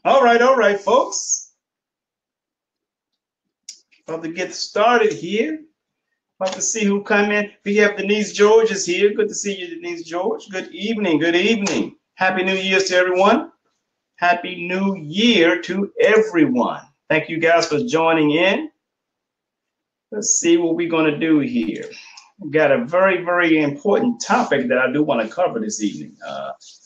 All right, folks. About to get started here. About to see who come in. We have Denise George is here. Good to see you, Denise George. Good evening. Good evening. Happy New Year to everyone. Happy New Year to everyone. Thank you guys for joining in. Let's see what we're going to do here. We've got a very, very important topic that I do want to cover this evening.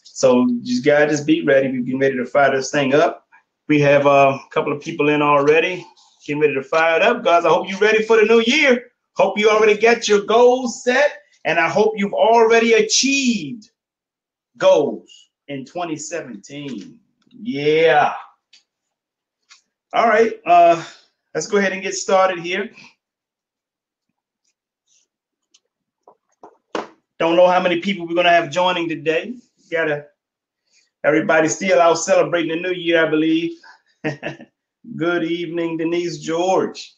So you guys just be ready. We're getting ready to fire this thing up. We have a couple of people in already. Getting ready to fire it up, guys. I hope you're ready for the new year. Hope you already got your goals set, and I hope you've already achieved goals in 2017. Yeah. All right. Let's go ahead and get started here. Don't know how many people we're going to have joining today. Everybody still out celebrating the new year, I believe. Good evening, Denise George.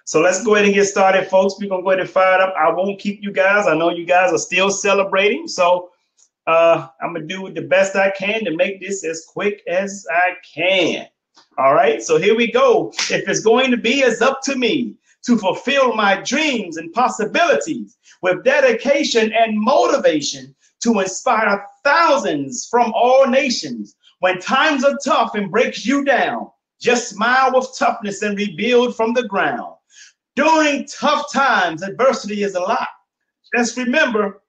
So let's go ahead and get started, folks. We're going to go ahead and fire it up. I won't keep you guys. I know you guys are still celebrating. So I'm going to do the best I can to make this as quick as I can. All right. So here we go. If it's going to be, it's up to me to fulfill my dreams and possibilities with dedication and motivation to inspire thousands from all nations. When times are tough and breaks you down, just smile with toughness and rebuild from the ground. During tough times, adversity is a lot. Just remember,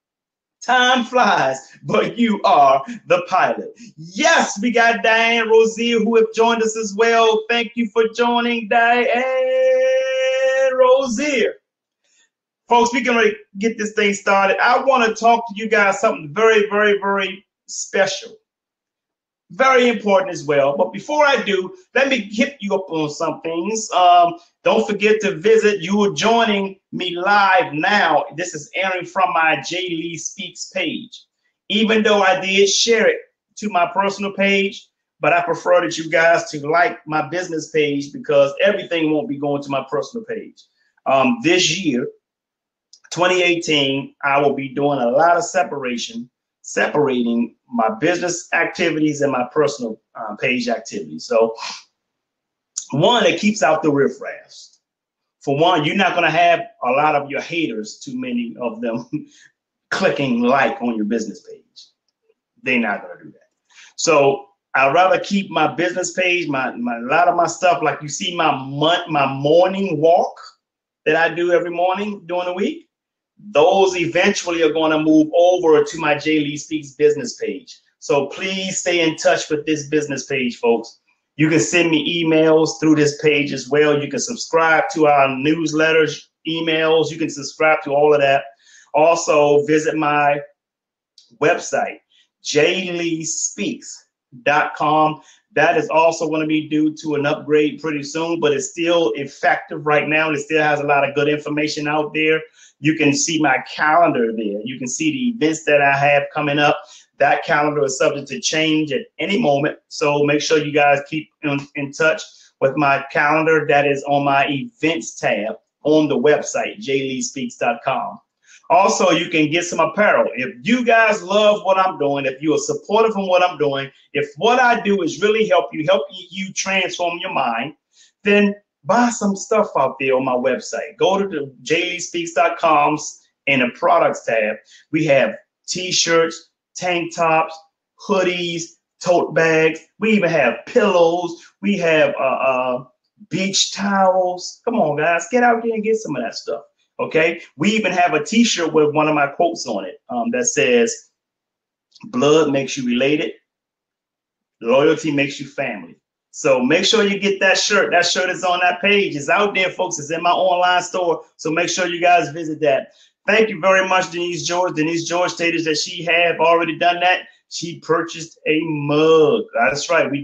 time flies, but you are the pilot. Yes, we got Diane Rosier who have joined us as well. Thank you for joining, Diane Rosier. Folks, we're going to get this thing started. I want to talk to you guys something very, very, very special. Very important as well. But before I do, let me hit you up on some things. Don't forget to visit. You are joining me live now. This is airing from my J. Lee Speaks page. Even though I did share it to my personal page, but I prefer that you guys to like my business page because everything won't be going to my personal page. This year, 2018, I will be doing a lot of separating my business activities and my personal page activities. So one, it keeps out the riffraffs. For one, you're not going to have a lot of your haters, too many of them clicking like on your business page. They're not going to do that. So I'd rather keep my business page, a lot of my stuff, like you see my morning walk that I do every morning during the week. Those eventually are going to move over to my J. Lee Speaks business page. So please stay in touch with this business page, folks. You can send me emails through this page as well. You can subscribe to our newsletters, emails. You can subscribe to all of that. Also, visit my website, jleespeaks.com. That is also going to be due to an upgrade pretty soon, but it's still effective right now. It still has a lot of good information out there. You can see my calendar there. You can see the events that I have coming up. That calendar is subject to change at any moment. So make sure you guys keep in touch with my calendar. That is on my events tab on the website, jleespeaks.com. Also, you can get some apparel. If you guys love what I'm doing, if you are supportive of what I'm doing, if what I do is really help you transform your mind, then buy some stuff out there on my website. Go to the jleespeaks.com in the products tab. We have t-shirts, tank tops, hoodies, tote bags. We even have pillows. We have beach towels. Come on, guys, get out there and get some of that stuff. Okay, we even have a t-shirt with one of my quotes on it that says, blood makes you related, loyalty makes you family. So make sure you get that shirt. That shirt is on that page. It's out there, folks. It's in my online store. So make sure you guys visit that. Thank you very much, Denise George. Denise George stated that she have already done that. She purchased a mug. That's right. We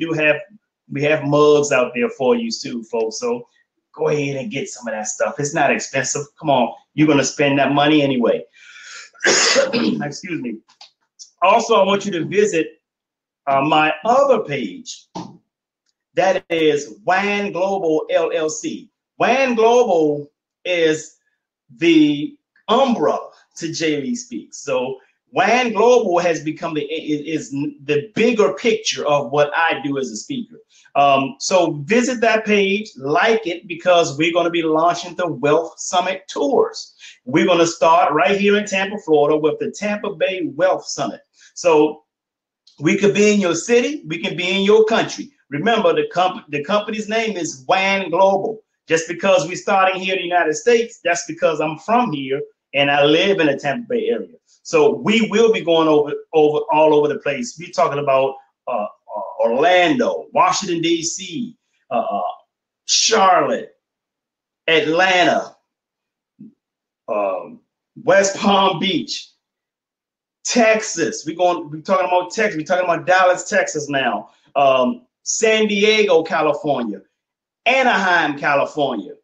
have mugs out there for you too, folks. So go ahead and get some of that stuff. It's not expensive. Come on. You're going to spend that money anyway. Excuse me. Also, I want you to visit my other page. That is WAN Global LLC. WAN Global is the umbrella to J. Lee Speaks. So WAN Global has become is the bigger picture of what I do as a speaker. So visit that page, like it, because we're going to be launching the Wealth Summit tours. We're going to start right here in Tampa, Florida, with the Tampa Bay Wealth Summit. So we could be in your city, we can be in your country. Remember, the company's name is WAN Global. Just because we're starting here in the United States, that's because I'm from here and I live in the Tampa Bay area. So we will be going over all over the place. We're talking about Orlando, Washington, D.C., Charlotte, Atlanta, West Palm Beach, Texas. We're talking about Texas. We're talking about Dallas, Texas now. San Diego, California, Anaheim, California,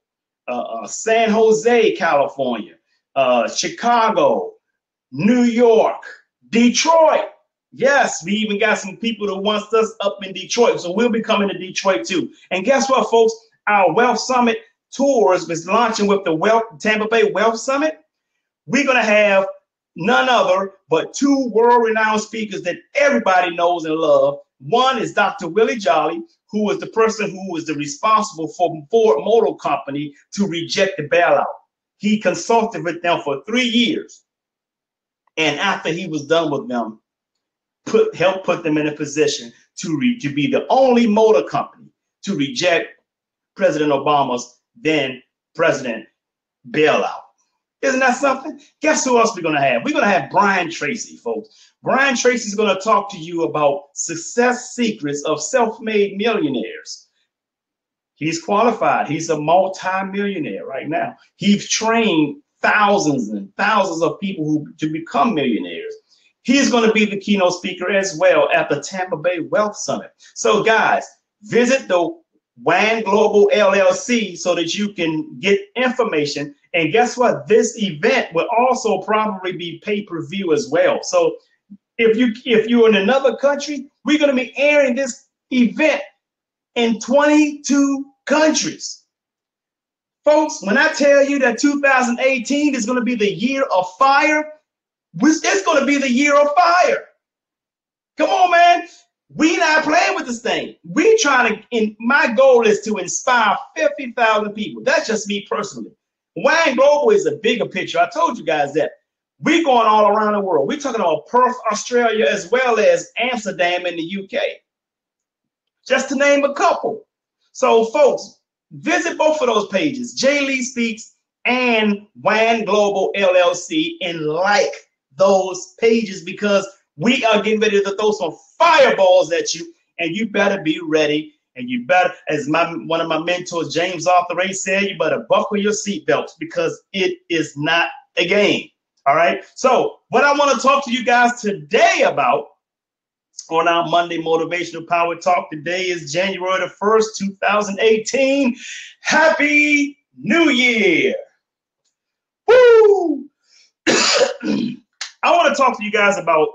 San Jose, California, Chicago, New York, Detroit. Yes, we even got some people that wants us up in Detroit. So we'll be coming to Detroit too. And guess what, folks? Our Wealth Summit tours is launching with the Tampa Bay Wealth Summit. We're going to have none other but two world-renowned speakers that everybody knows and loves. One is Dr. Willie Jolly, who was the person who was responsible for Ford Motor Company to reject the bailout. He consulted with them for 3 years. And after he was done with them, helped put them in a position to be the only motor company to reject President Obama's then president bailout. Isn't that something? Guess who else we're going to have? We're going to have Brian Tracy, folks. Brian Tracy is going to talk to you about success secrets of self-made millionaires. He's qualified. He's a multi-millionaire right now. He's trained thousands and thousands of people to become millionaires. He's going to be the keynote speaker as well at the Tampa Bay Wealth Summit. So guys, visit the WAN Global LLC so that you can get information. And guess what? This event will also probably be pay-per-view as well. So if you're in another country, we're going to be airing this event in 22 countries. Folks, when I tell you that 2018 is going to be the year of fire, it's going to be the year of fire. Come on, man. We not playing with this thing. We trying to, my goal is to inspire 50,000 people. That's just me personally. WAN Global is a bigger picture. I told you guys that. We're going all around the world. We're talking about Perth, Australia, as well as Amsterdam in the UK. Just to name a couple. So, folks, visit both of those pages, Jay Lee Speaks and WAN Global LLC, and like those pages because we are getting ready to throw some fireballs at you, and you better be ready. And you better, as one of my mentors, James Arthur Ray, said, you better buckle your seatbelts because it is not a game. All right. So what I want to talk to you guys today about on our Monday Motivational Power Talk today is January the 1st, 2018. Happy New Year. Woo! I want to talk to you guys about,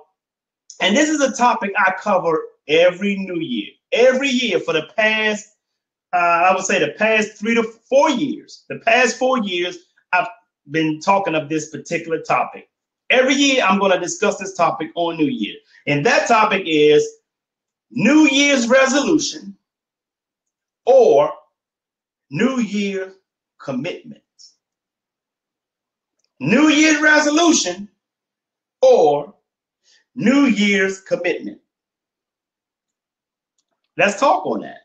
and this is a topic I cover every New Year. Every year for the past, I would say the past 3 to 4 years. The past 4 years, I've been talking of this particular topic. Every year, I'm going to discuss this topic on New Year. And that topic is New Year's resolution or New Year commitments. New Year's resolution or New Year's commitment. Let's talk on that.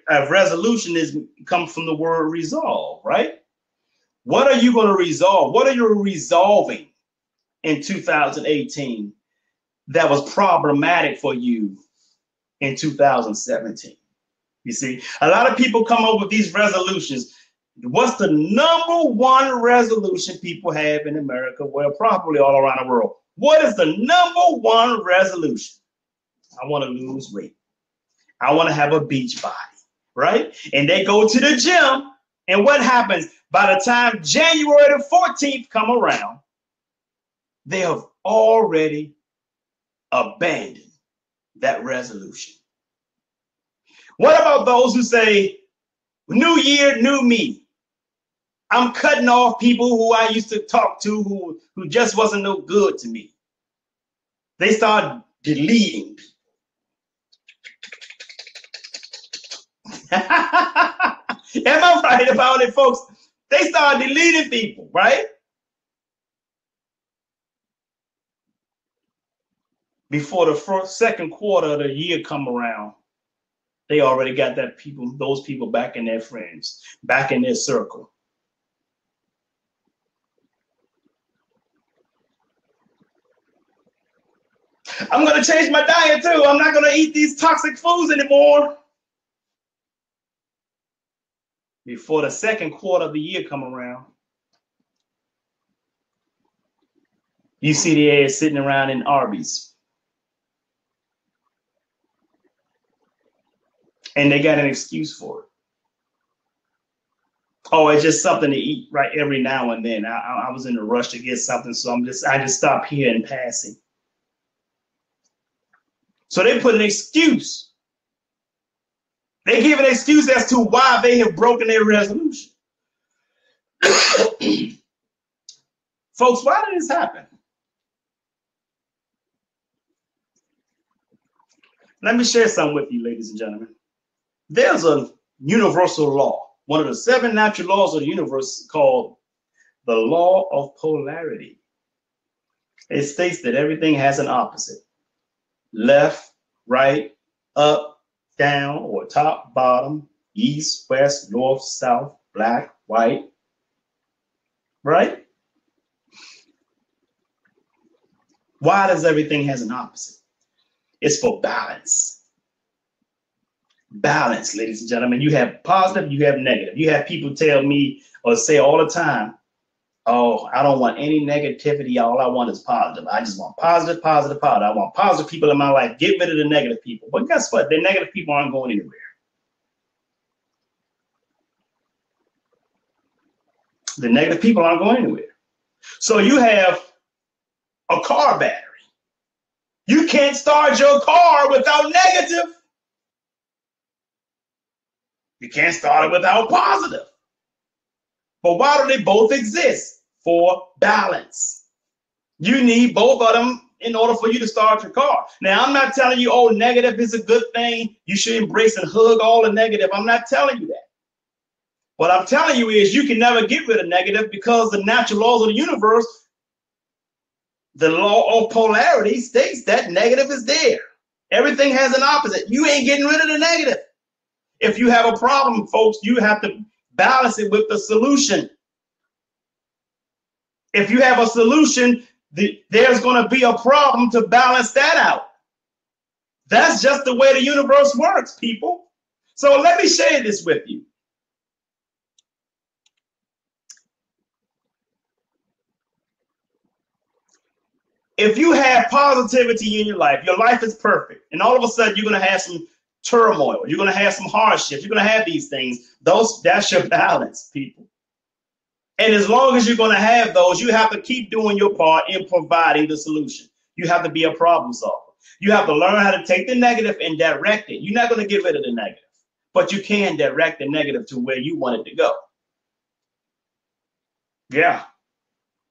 A resolution comes from the word resolve, right? What are you going to resolve? What are you resolving in 2018 that was problematic for you in 2017? You see, a lot of people come up with these resolutions. What's the number one resolution people have in America? Well, probably all around the world. What is the number one resolution? I want to lose weight. I want to have a beach body, right? And they go to the gym, and what happens? By the time January the 14th come around, they have already abandoned that resolution. What about those who say, new year, new me? I'm cutting off people who I used to talk to who just wasn't no good to me. They start deleting people. Am I right about it, folks? They start deleting people, right? Before the second quarter of the year come around, they already got those people back in their friends, back in their circle. I'm going to change my diet too. I'm not going to eat these toxic foods anymore. Before the second quarter of the year come around, you see the ass sitting around in Arby's. And they got an excuse for it. Oh, it's just something to eat right every now and then. I was in a rush to get something, so I just stopped here in passing. So they put an excuse. They give an excuse as to why they have broken their resolution. Folks, why did this happen? Let me share something with you, ladies and gentlemen. There's a universal law, one of the 7 natural laws of the universe called the law of polarity. It states that everything has an opposite. Left, right, up, down, or top, bottom, east, west, north, south, black, white, right? Why does everything has an opposite? It's for balance. Balance, ladies and gentlemen. You have positive, you have negative. You have people tell me or say all the time, oh, I don't want any negativity. All I want is positive. I just want positive, positive, positive. I want positive people in my life. Get rid of the negative people. But guess what? The negative people aren't going anywhere. The negative people aren't going anywhere. So you have a car battery. You can't start your car without negative. You can't start it without positive. But why do they both exist? For balance. You need both of them in order for you to start your car. Now, I'm not telling you, oh, negative is a good thing. You should embrace and hug all the negative. I'm not telling you that. What I'm telling you is you can never get rid of negative because the natural laws of the universe, the law of polarity states that negative is there. Everything has an opposite. You ain't getting rid of the negative. If you have a problem, folks, you have to balance it with the solution. If you have a solution, there's going to be a problem to balance that out. That's just the way the universe works, people. So let me share this with you. If you have positivity in your life is perfect, and all of a sudden you're going to have some turmoil, you're going to have some hardships, you're going to have these things. That's your balance, people. And as long as you're going to have those, you have to keep doing your part in providing the solution. You have to be a problem solver. You have to learn how to take the negative and direct it. You're not going to get rid of the negative, but you can direct the negative to where you want it to go. Yeah.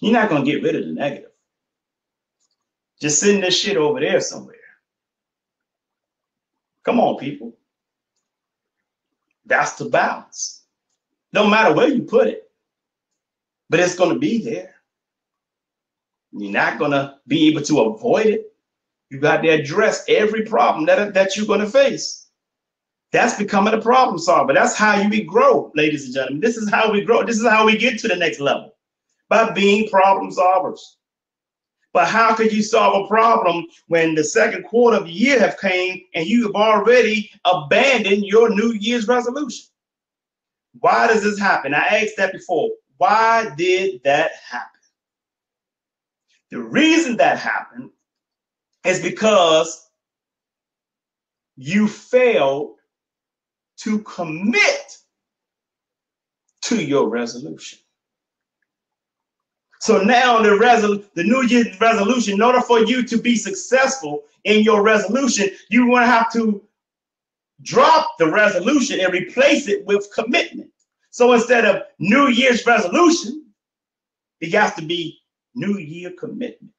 You're not going to get rid of the negative. Just send this shit over there somewhere. Come on, people. That's the balance. No matter where you put it, but it's going to be there. You're not going to be able to avoid it. You got to address every problem that you're going to face. That's becoming a problem solver. That's how you grow, ladies and gentlemen. This is how we grow. This is how we get to the next level, by being problem solvers. But how could you solve a problem when the second quarter of the year have came and you have already abandoned your New Year's resolution? Why does this happen? I asked that before. Why did that happen? The reason that happened is because you failed to commit to your resolution. So now the New Year's resolution, in order for you to be successful in your resolution, you're going to have to drop the resolution and replace it with commitment. So instead of New Year's resolution, it has to be New Year commitment.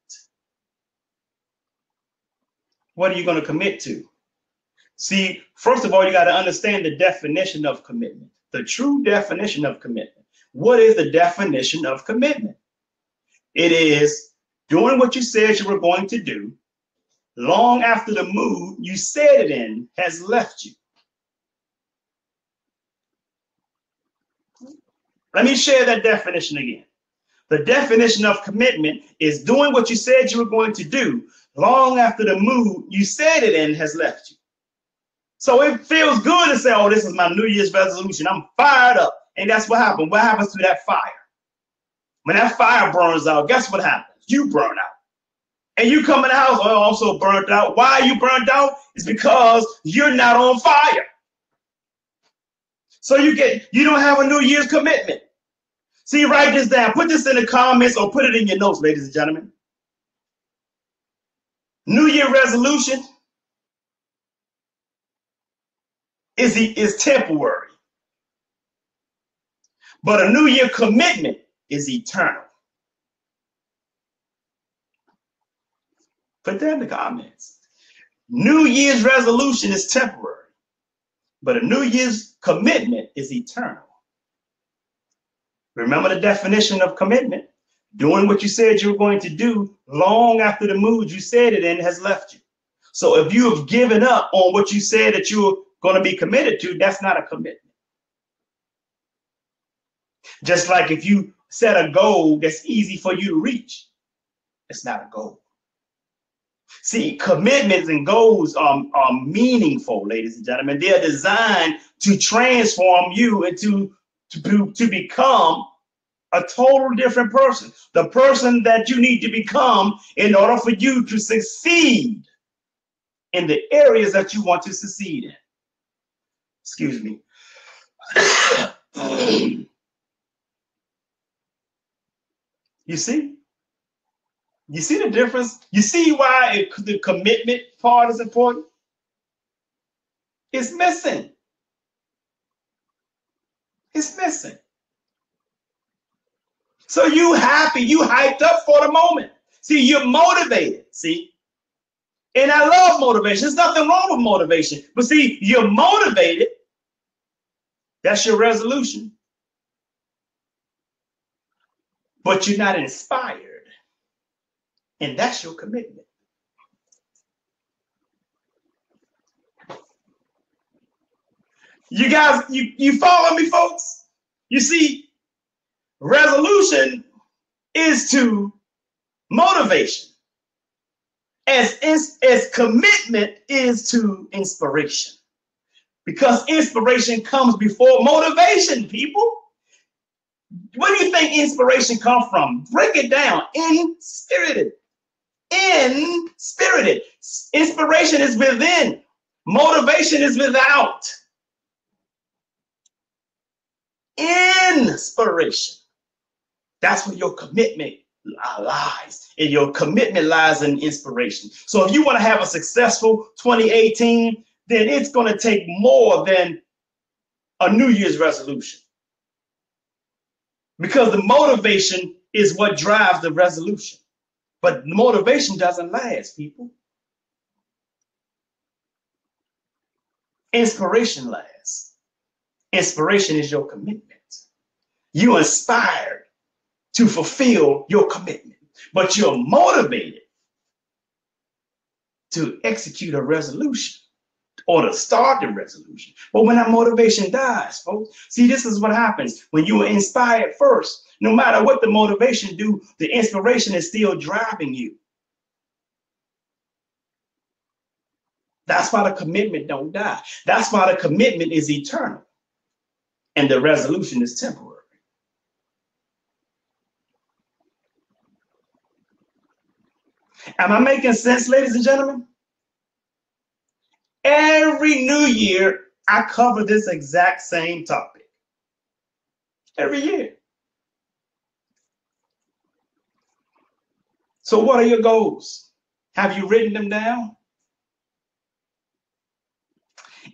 What are you going to commit to? See, first of all, you got to understand the definition of commitment, the true definition of commitment. What is the definition of commitment? It is doing what you said you were going to do long after the mood you said it in has left you. Let me share that definition again. The definition of commitment is doing what you said you were going to do long after the mood you said it in has left you. So it feels good to say, oh, this is my New Year's resolution. I'm fired up. And that's what happened. What happens to that fire? When that fire burns out, guess what happens? You burn out. And you come in the house, oh, I'm so burnt out. Why are you burnt out? It's because you're not on fire. So you don't have a New Year's commitment. See, write this down. Put this in the comments or put it in your notes, ladies and gentlemen. New Year resolution is temporary. But a New Year commitment is eternal. Put that in the comments. New Year's resolution is temporary, but a New Year's commitment is eternal. Remember the definition of commitment? Doing what you said you were going to do long after the mood you said it in has left you. So if you have given up on what you said that you were going to be committed to, that's not a commitment. Just like if you set a goal that's easy for you to reach, it's not a goal. See, commitments and goals are meaningful, ladies and gentlemen. They are designed to transform you into to become a total different person, the person that you need to become in order for you to succeed in the areas that you want to succeed in. Excuse me. You see? You see the difference? You see why the commitment part is important? It's missing. It's missing. So you happy, you hyped up for the moment. See, you're motivated, see? And I love motivation. There's nothing wrong with motivation. But see, you're motivated. That's your resolution. But you're not inspired. And that's your commitment. You guys, you follow me, folks? You see, resolution is to motivation, as commitment is to inspiration. Because inspiration comes before motivation, people. Where do you think inspiration comes from? Break it down. Inspirited. Inspirited. Inspiration is within. Motivation is without. Inspiration. That's where your commitment lies. And your commitment lies in inspiration. So if you want to have a successful 2018, then it's going to take more than a New Year's resolution. Because the motivation is what drives the resolution. But motivation doesn't last, people. Inspiration lasts. Inspiration is your commitment. You're inspired to fulfill your commitment, but you're motivated to execute a resolution or to start the resolution. But when that motivation dies, folks, see, this is what happens when you are inspired first. No matter what the motivation do, the inspiration is still driving you. That's why the commitment don't die. That's why the commitment is eternal and the resolution is temporary. Am I making sense, ladies and gentlemen? Every New Year, I cover this exact same topic. Every year. So what are your goals? Have you written them down?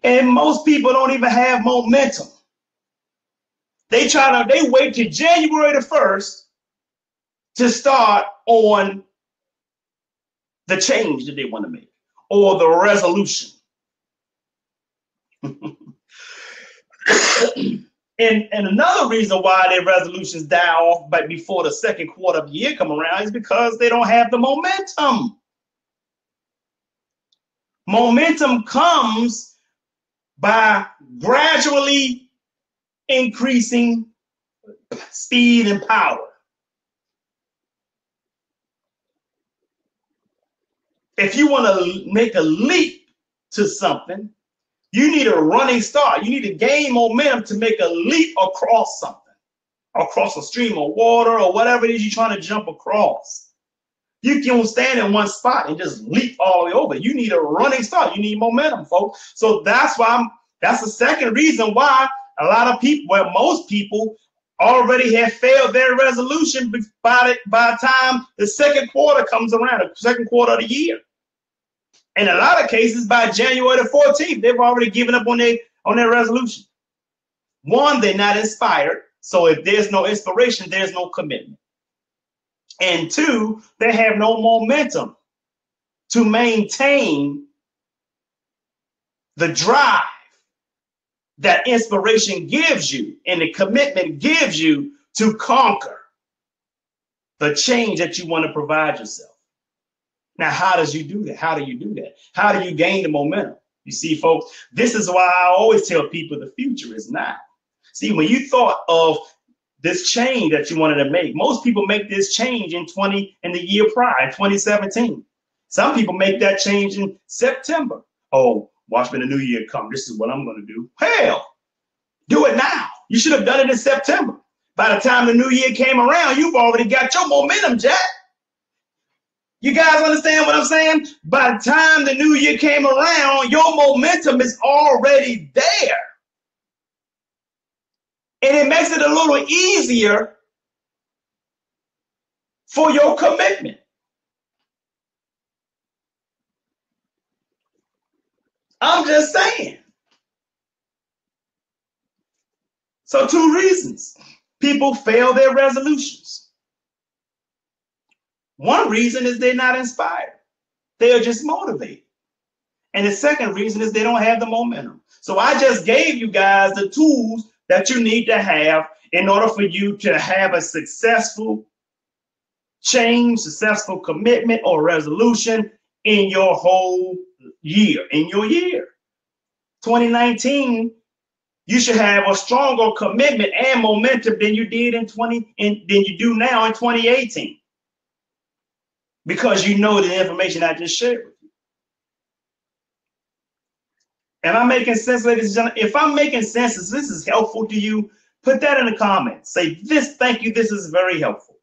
And most people don't even have momentum. They wait till January the 1st to start on the change that they want to make or the resolution. And another reason why their resolutions die off but before the second quarter of the year come around is because they don't have the momentum. Momentum comes by gradually increasing speed and power. If you want to make a leap to something, you need a running start. You need to gain momentum to make a leap across something, across a stream of water or whatever it is you're trying to jump across. You can't stand in one spot and just leap all the way over. You need a running start. You need momentum, folks. So that's the second reason why a lot of people, well, most people already have failed their resolution by the time the second quarter comes around, the second quarter of the year. In a lot of cases, by January the 14th, they've already given up on their resolution. One, they're not inspired. So if there's no inspiration, there's no commitment. And two, they have no momentum to maintain the drive that inspiration gives you and the commitment gives you to conquer the change that you want to provide yourself. Now, how does you do that? How do you do that? How do you gain the momentum? You see, folks, this is why I always tell people the future is now. See, when you thought of this change that you wanted to make, most people make this change in the year prior, 2017. Some people make that change in September. Oh, watch when the new year comes. This is what I'm going to do. Hell, do it now. You should have done it in September. By the time the new year came around, you've already got your momentum, Jack. You guys understand what I'm saying? By the time the new year came around, your momentum is already there. And it makes it a little easier for your commitment. I'm just saying. So 2 reasons people fail their resolutions. One reason is they're not inspired. They are just motivated. And the second reason is they don't have the momentum. So I just gave you guys the tools that you need to have in order for you to have a successful change, successful commitment or resolution in your whole year, in your year. 2019, you should have a stronger commitment and momentum than you did than you do now in 2018. Because you know the information I just shared with you. Am I making sense, ladies and gentlemen? If I'm making sense, if this is helpful to you, put that in the comments. Say this, thank you, this is very helpful.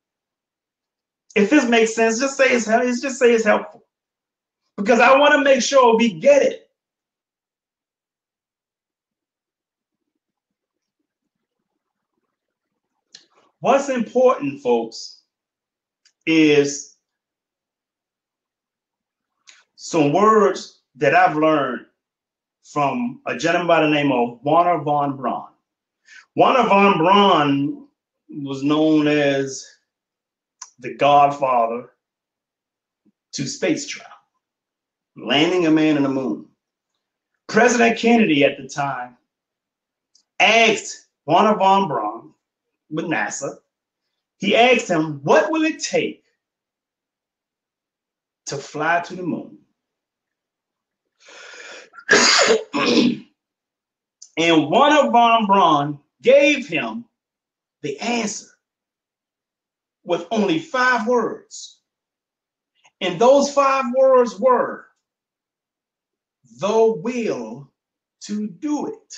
If this makes sense, just say it's helpful. Because I want to make sure we get it. What's important, folks, is some words that I've learned from a gentleman by the name of Wernher von Braun. Wernher von Braun was known as the godfather to space travel, landing a man on the moon. President Kennedy at the time asked Wernher von Braun with NASA, he asked him, what will it take to fly to the moon? And Wernher von Braun gave him the answer with only 5 words. And those 5 words were, the will to do it.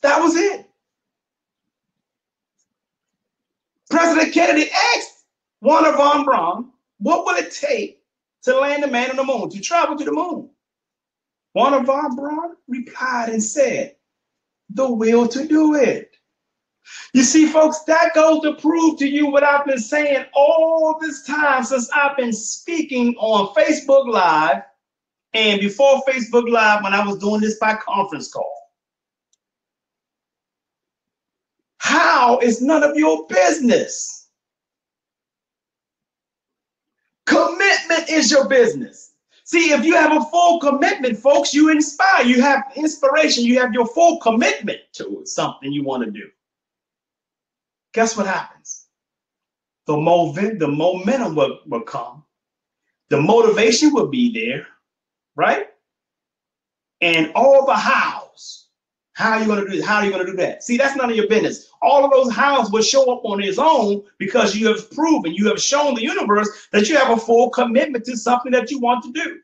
That was it. President Kennedy asked Wernher von Braun, what will it take to land a man on the moon, to travel to the moon? Wernher von Braun replied and said, the will to do it. You see, folks, that goes to prove to you what I've been saying all this time since I've been speaking on Facebook Live and before Facebook Live when I was doing this by conference call. How is none of your business. Commitment is your business. See, if you have a full commitment, folks, you inspire, you have inspiration, you have your full commitment to something you want to do. Guess what happens? The momentum will come. The motivation will be there, right? And all the hows. How are you going to do this? How are you going to do that? See, that's none of your business. All of those hows will show up on its own because you have proven, you have shown the universe that you have a full commitment to something that you want to do.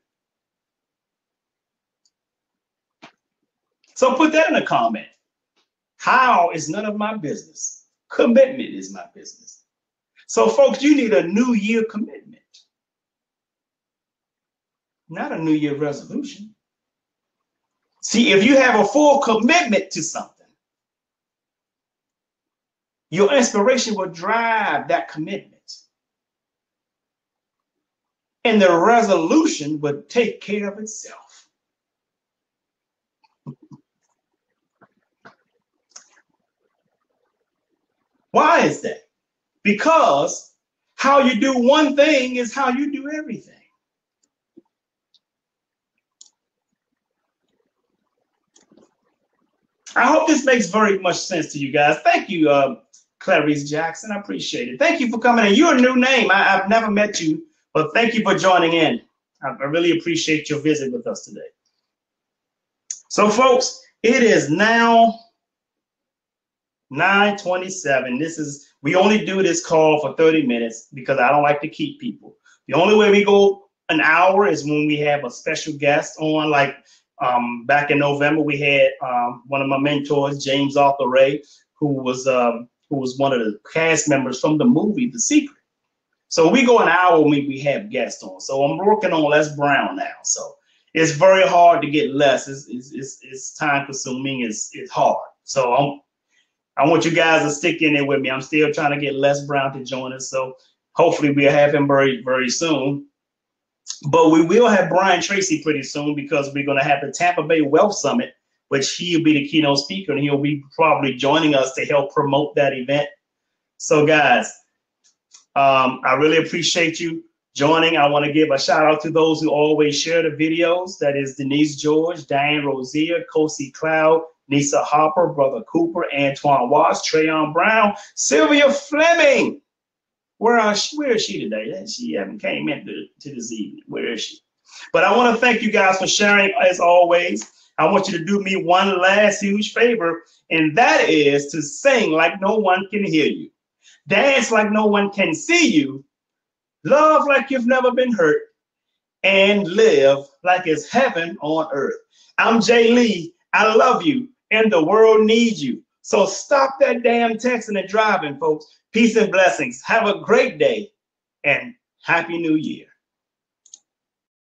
So put that in a comment. How is none of my business. Commitment is my business. So folks, you need a New Year commitment. Not a New Year resolution. See, if you have a full commitment to something, your inspiration will drive that commitment. And the resolution will take care of itself. Why is that? Because how you do one thing is how you do everything. I hope this makes very much sense to you guys. Thank you, Clarice Jackson. I appreciate it. Thank you for coming in. You're a new name. I've never met you, but thank you for joining in. I really appreciate your visit with us today. So, folks, it is now 9:27. We only do this call for 30 minutes because I don't like to keep people. The only way we go an hour is when we have a special guest on, like back in November, we had one of my mentors, James Arthur Ray, who was one of the cast members from the movie The Secret. So we go an hour when we have guests on. So I'm working on Les Brown now. So it's very hard to get Les. It's time consuming. It's hard. So I want you guys to stick in there with me. I'm still trying to get Les Brown to join us. So hopefully we'll have him very, very soon. But we will have Brian Tracy pretty soon because we're going to have the Tampa Bay Wealth Summit, which he'll be the keynote speaker, and he'll be probably joining us to help promote that event. So, guys, I really appreciate you joining. I want to give a shout out to those who always share the videos. That is Denise George, Diane Rosier, Kosi Cloud, Nisa Harper, Brother Cooper, Antoine Watts, Trayon Brown, Sylvia Fleming. Where is she today? She haven't came into this evening. Where is she? But I want to thank you guys for sharing as always. I want you to do me one last huge favor, and that is to sing like no one can hear you. Dance like no one can see you. Love like you've never been hurt. And live like it's heaven on earth. I'm Jay Lee. I love you, and the world needs you. So stop that damn texting and driving, folks. Peace and blessings. Have a great day, and Happy New Year.